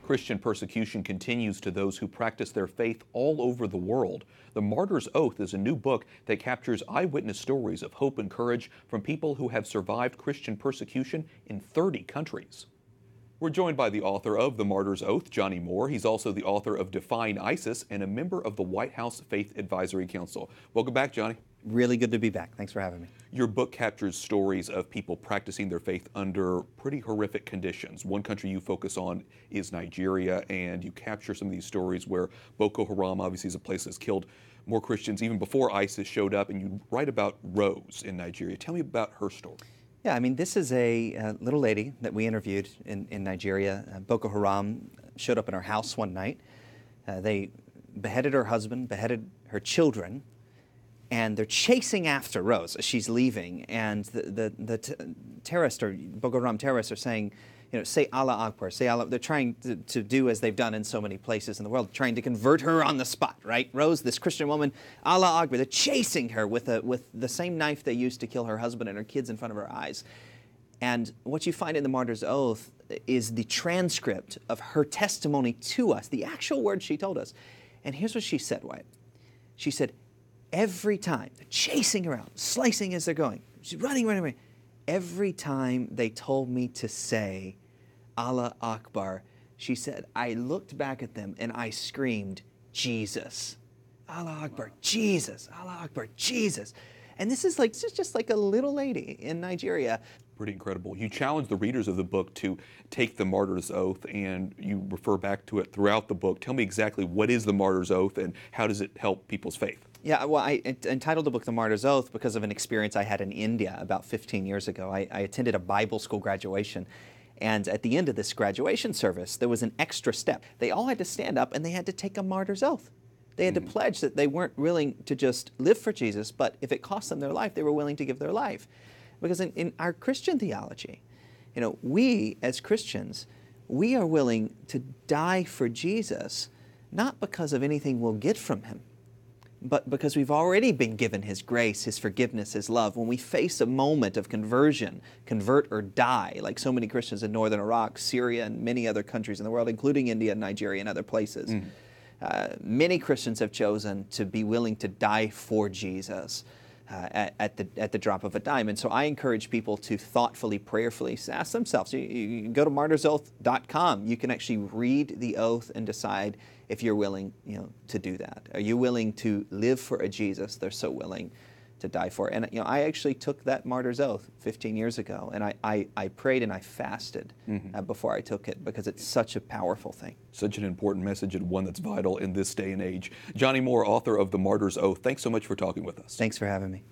Christian persecution continues to those who practice their faith all over the world. The Martyr's Oath is a new book that captures eyewitness stories of hope and courage from people who have survived Christian persecution in 30 countries. We're joined by the author of The Martyr's Oath, Johnnie Moore. He's also the author of Defying ISIS and a member of the White House Faith Advisory Council. Welcome back, Johnnie. Really good to be back. Thanks for having me. Your book captures stories of people practicing their faith under pretty horrific conditions. One country you focus on is Nigeria, and you capture some of these stories where Boko Haram obviously is a place that's killed more Christians even before ISIS showed up, and you write about Rose in Nigeria. Tell me about her story. Yeah, I mean, this is a little lady that we interviewed in Nigeria. Boko Haram showed up in her house one night. They beheaded her husband, beheaded her children, and they're chasing after Rose as she's leaving. And the terrorists, or Boko Haram terrorists, are saying, you know, say Allah Akbar, say Allah. They're trying to do as they've done in so many places in the world, trying to convert her on the spot, right? Rose, this Christian woman, Allah Akbar. They're chasing her with the same knife they used to kill her husband and her kids in front of her eyes. And what you find in the Martyr's Oath is the transcript of her testimony to us, the actual words she told us. And here's what she said, Wyatt. She said, every time, they're chasing around, slicing as they're going. She's running. Every time they told me to say, Allah Akbar, she said, I looked back at them and I screamed, Jesus. Allah Akbar, Jesus. Allah Akbar, Jesus. And this is just like a little lady in Nigeria. Pretty incredible. You challenge the readers of the book to take the Martyr's Oath, and you refer back to it throughout the book. Tell me exactly what is the Martyr's Oath and how does it help people's faith? Yeah, well, I entitled the book The Martyr's Oath because of an experience I had in India about 15 years ago. I attended a Bible school graduation, and at the end of this graduation service, there was an extra step. They all had to stand up and they had to take a Martyr's Oath. They had to pledge that they weren't willing to just live for Jesus, but if it cost them their life, they were willing to give their life. Because in our Christian theology, you know, we as Christians, we are willing to die for Jesus, not because of anything we'll get from him, but because we've already been given his grace, his forgiveness, his love. When we face a moment of conversion, convert or die, like so many Christians in northern Iraq, Syria, and many other countries in the world, including India, Nigeria, and other places, many Christians have chosen to be willing to die for Jesus at the drop of a dime. And so I encourage people to thoughtfully, prayerfully ask themselves. You can go to martyrsoath.com. You can actually read the oath and decide if you're willing, you know, to do that. Are you willing to live for a Jesus they're so willing to die for? And you know, I actually took that Martyr's Oath 15 years ago, and I prayed and I fasted before I took it, because it's such a powerful thing. Such an important message, and one that's vital in this day and age. Johnnie Moore, author of The Martyr's Oath, thanks so much for talking with us. Thanks for having me.